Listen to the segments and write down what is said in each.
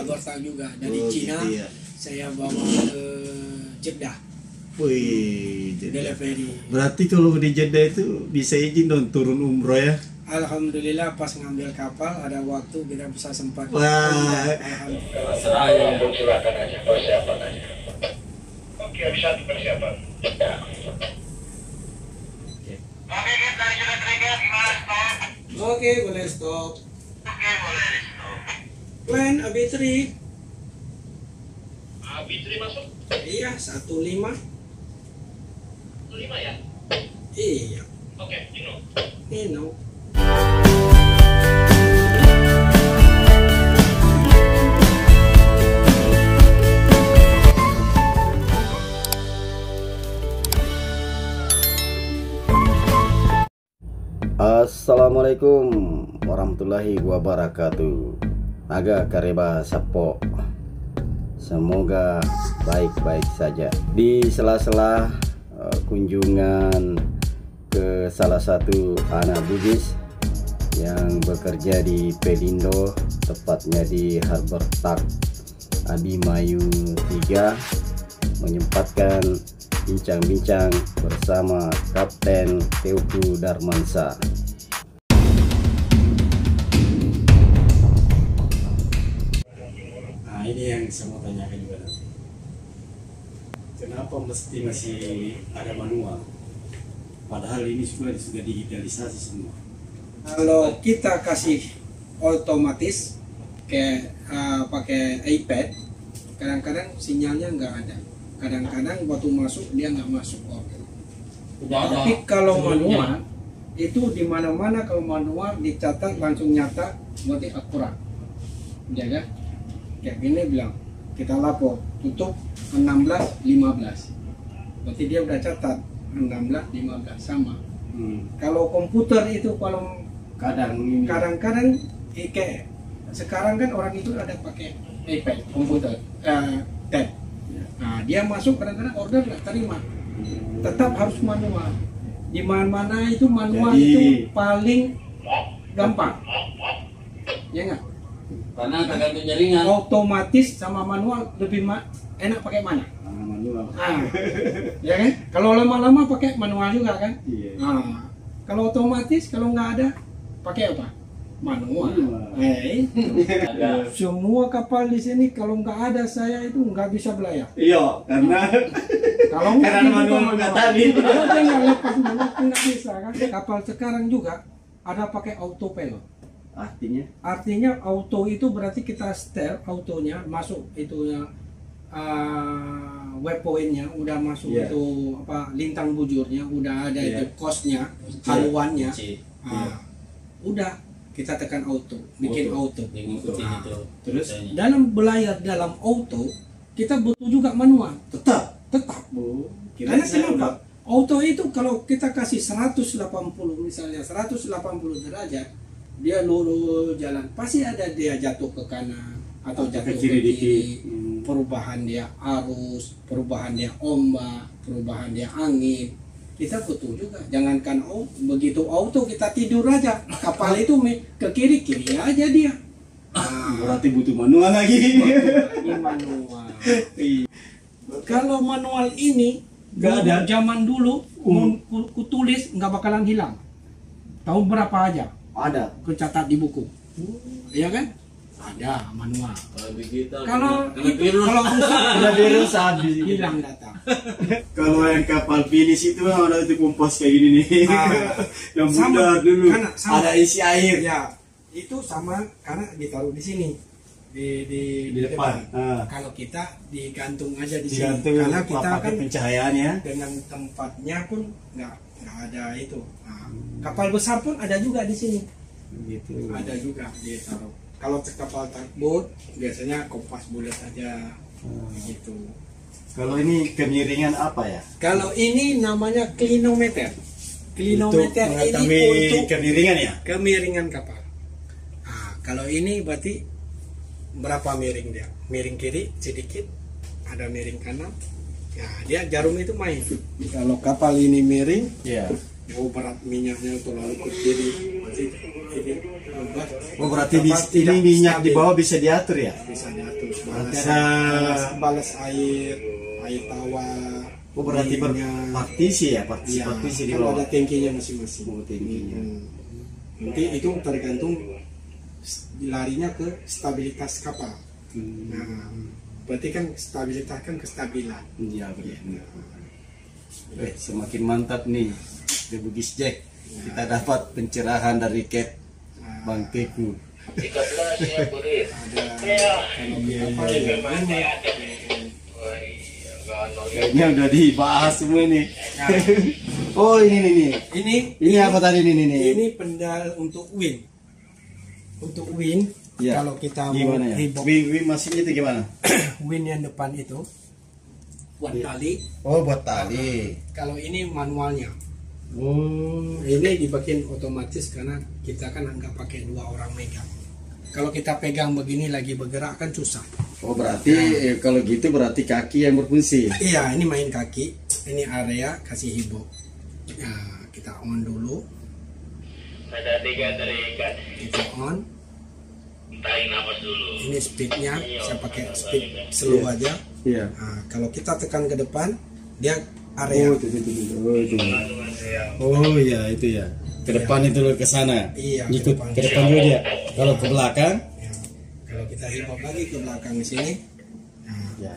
bertang juga dari Cina. Gitu ya. Saya bawa ke Jeddah. Wih, Delivery. berarti kalau di Jeddah itu bisa izin dong turun umroh ya? Alhamdulillah pas ngambil kapal ada waktu kita bisa sempat. Wah. Alhamdulillah. Seraya. Silakan aja, persiapan aja. Oke, bisa dipersiapan. Ya. Oke, kita sudah trigger, gimana stop? Oke, boleh stop. Oke, boleh stop. Plan AB3. AB3 masuk? Iya, 15. 5 ya? Iya. Oke, Dino. Nino. Assalamualaikum warahmatullahi wabarakatuh. Naga kareba sapo. Semoga baik-baik saja. Di sela-sela kunjungan ke salah satu anak Bugis yang bekerja di Pelindo, tepatnya di Harbor Tak Abimanyu 3, menyempatkan bincang-bincang bersama Kapten Teuku Darmansa. Nah, ini yang saya mau tanyakan juga nanti. Kenapa mesti masih ada manual? Padahal ini sudah digitalisasi semua. Kalau kita kasih otomatis kayak pakai iPad, kadang-kadang sinyalnya nggak ada. Kadang-kadang waktu masuk dia nggak masuk order. Tapi kalau manual itu di mana-mana, kalau manual dicatat langsung nyata, berarti akurat. Ya kan? Kayak gini bilang kita lapor tutup 16.15, berarti dia udah catat 16.15 sama. Kalau komputer itu kalau kadang-kadang kayak sekarang kan orang itu ada pakai iPad, komputer, tab. Nah, dia masuk kadang-kadang order nggak terima, tetap harus manual. Di mana-mana itu manual. Jadi, itu paling gampang, ya nggak? Karena tergantung jaringan. Otomatis sama manual lebih enak pakai mana? Manual. Ya kan? Kalau lama-lama pakai manual juga kan? Iya. Kalau otomatis, kalau nggak ada pakai apa? Manual. Semua kapal di sini kalau nggak ada saya itu nggak bisa belayar. Iya, karena kalau karena manual nggak tadi. Kalau dia nggak lepas manual nggak bisa kan? Kapal sekarang juga ada pakai autopilot. Artinya auto itu berarti kita setel autonya masuk itunya waypointnya udah masuk, itu apa lintang bujurnya udah ada, itu kosnya, haluannya. Udah kita tekan auto, bikin auto. Terus dalam belayar dalam auto kita butuh juga manual. Tetap Bu. Karena kenapa? Auto itu kalau kita kasih 180 misalnya 180 derajat, dia lurus jalan, pasti ada dia jatuh ke kanan atau jatuh ke kiri. Perubahan dia arus, perubahan dia ombak, perubahan dia angin, kita butuh juga. Jangankan begitu auto kita tidur aja, kapal itu ke kiri aja dia. Berarti butuh manual lagi. Manual. Kalau manual ini nggak ada zaman dulu, kutulis nggak bakalan hilang. Tahun berapa aja? Ada, kecatat di buku. Iya kan? Ada manual. Kalau virus habis hilang data. Kalau yang kapal finish itu ada itu kompos kayak gini nih. Yang muda dulu ada isi air. Ya, itu sama karena ditaruh di sini. Di depan. Kalau kita digantung aja di sini. Digantung, karena kita kan pencahayaannya dengan tempatnya pun nggak ada itu. Kapal besar pun ada juga di sini. Gitu. Ada juga ditaruh. Kalau kapal tugboat biasanya kompas bulat aja, gitu. Kalau ini kemiringan apa ya? Kalau ini namanya klinometer. Klinometer ini untuk kemiringan ya? Kemiringan kapal. Kalau ini berarti berapa miring dia? Miring kiri sedikit, ada miring kanan. Ya, dia jarum itu main. Kalau kapal ini miring, berat minyaknya terlalu ke kiri, Oh berarti ini minyak di bawah bisa diatur ya? Bisa diatur. Balas air tawar. Oh berarti berpartisi ya, partisi di bawah. Ada tangkinya masing-masing. Oh tangkinya. Nanti itu tergantung larinya ke stabilitas kapal. Nah, berarti kan stabilitas kan kestabilan. Iya benar. Semakin mantap nih The Bugis Jack. Kita dapat pencerahan dari Cat Bang Teku. 13 ya Burir. Kayaknya udah dibahas semua nih. Oh ini apa tadi ini? Ini pendal untuk wing. Untuk wing, ya. Kalau kita gimana mau ya? ribok, Wing maksudnya itu gimana? wing yang depan itu buat tali. Oh buat tali. Kalau ini manualnya. Oh. Ini dibikin otomatis karena kita kan nggak pakai 2 orang megang. Kalau kita pegang begini lagi bergerak kan susah. Oh berarti kalau gitu berarti kaki yang berfungsi. Iya, ini main kaki. Ini area kasih hibok. Nah, kita on dulu. Ada 3 terikat. Kita on. Tarik nafas dulu. Ini speednya, saya pakai speed slow aja. Iya. Nah, kalau kita tekan ke depan, dia area. Oh iya itu ya. Ke depan itu ke sana. Iya. Ikut ke depan dulu dia. Kalau ke belakang. Ya. Kalau kita hibok lagi ke belakang di sini, nah, Ya.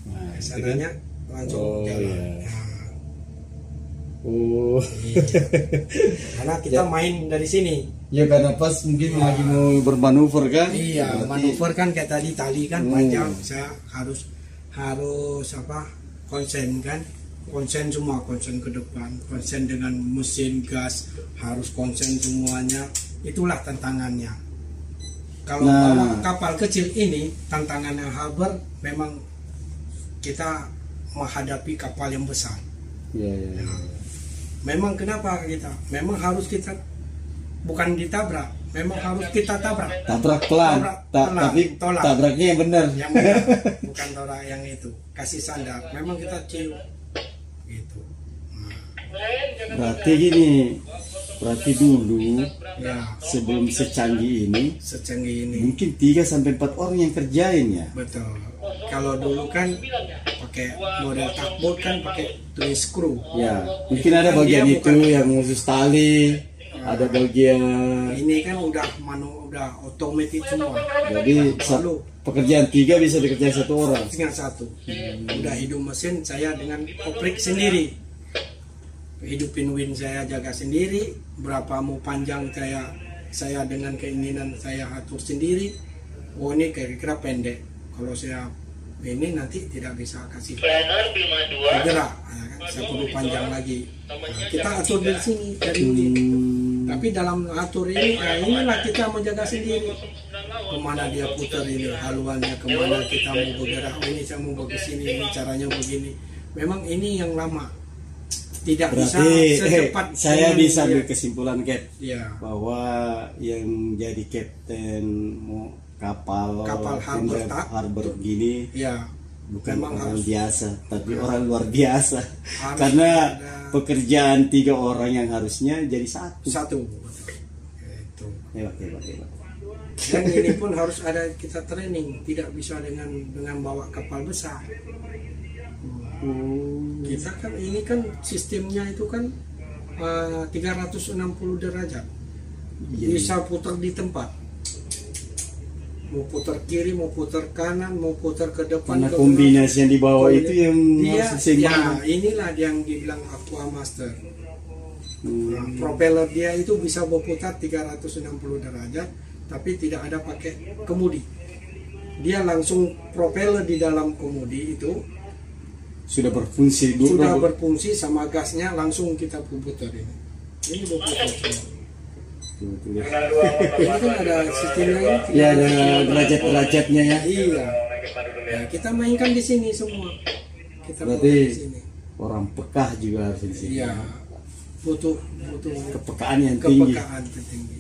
Nah, sananya langsung Oh, jalan. iya. Nah, Oh. iya. Karena kita main dari sini. Ya karena pas mungkin lagi mau bermanuver kan? Iya, Berarti- manuver kan kayak tali kan panjang. Saya harus apa? Konsen kan? Konsen semua, konsen ke depan, konsen dengan mesin gas, harus konsen semuanya. Itulah tantangannya. Kalau bawa kapal kecil ini, tantangannya harbor memang kita menghadapi kapal yang besar. Iya. Memang kenapa kita? Memang harus kita bukan ditabrak, memang harus kita tabrak. Tabrak pelan, tapi tolak. tabraknya yang benar. Yang benar, bukan tabrak yang itu. Kasih sandar. Memang kita cium gitu. Berarti gini, berarti dulu Ya, sebelum secanggih ini secanggih ini. mungkin 3 sampai 4 orang yang kerjain ya. Betul. Kalau dulu kan pakai model tugboat kan pakai twin screw. Ya, mungkin ada bagian Dia itu bukan- yang khusus tali, ada bagian. Ini kan udah otomatis semua. Jadi Lalu pekerjaan 3 bisa dikerjain 1 orang. tinggal 1. Udah hidup mesin saya dengan oprik sendiri. Hidupin win saya jaga sendiri, berapa mau panjang saya dengan keinginan saya atur sendiri. Oh ini kira-kira pendek, kalau saya ini nanti tidak bisa kasih Planner Bima 2. bergerak, ya kan? Saya perlu panjang lagi. Nah, kita atur dari sini dari ini. Tapi dalam atur ini, ya inilah kita menjaga sendiri. Kemana dia putar ini haluannya, kemana kita mau bergerak. Oh, ini saya mau ke sini, ini caranya begini. Memang ini yang lama. Tidak bisa Berarti secepat saya ini, bisa ya. ambil kesimpulan Cap Ya. bahwa yang jadi kapten kapal harbor harbor gini Ya, bukan memang orang harus. biasa, tapi orang luar biasa. Harus Karena ada- pekerjaan 3 orang yang harusnya jadi 1. Satu. Itu. Hebat. Dan ini pun harus ada kita training, tidak bisa dengan bawa kapal besar. Kita kan ini kan sistemnya itu kan 360 derajat. Bisa putar di tempat. Mau putar kiri, mau putar kanan, mau putar ke depan. Karena ke kombinasi yang dibawa belakang. itu yang dia, harus seimbang. ya, inilah yang dibilang Aqua Master. Nah, propeller dia itu bisa berputar 360 derajat, tapi tidak ada pakai kemudi. Dia langsung propeller di dalam kemudi itu Sudah berfungsi dulu. sudah berfungsi sama gasnya langsung kita putar ini. Ini berputar semua. Ini kan ada sistemnya ini. Ya ada derajat-derajatnya ya. Iya. Nah, kita mainkan di sini semua. Kita Berarti mainkan di sini. orang pekah juga harus di sini. Iya. Butuh Kepekaan yang tinggi. kepekaan tinggi.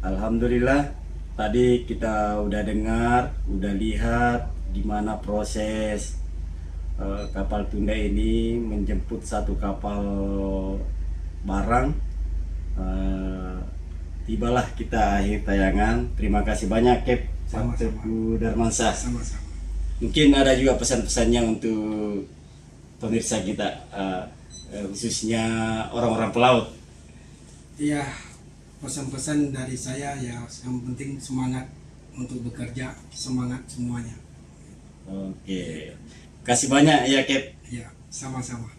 Alhamdulillah, tadi kita udah dengar, udah lihat gimana proses kapal tunda ini menjemput satu kapal barang. Tibalah kita akhir tayangan. Terima kasih banyak Kep Teguh Darmansyah. Sama-sama. Mungkin ada juga pesan-pesannya untuk pemirsa kita, khususnya orang-orang pelaut. Iya, pesan-pesan dari saya ya, yang penting semangat untuk bekerja, semangat semuanya. Oke, kasih banyak ya Kep. Ya, sama-sama.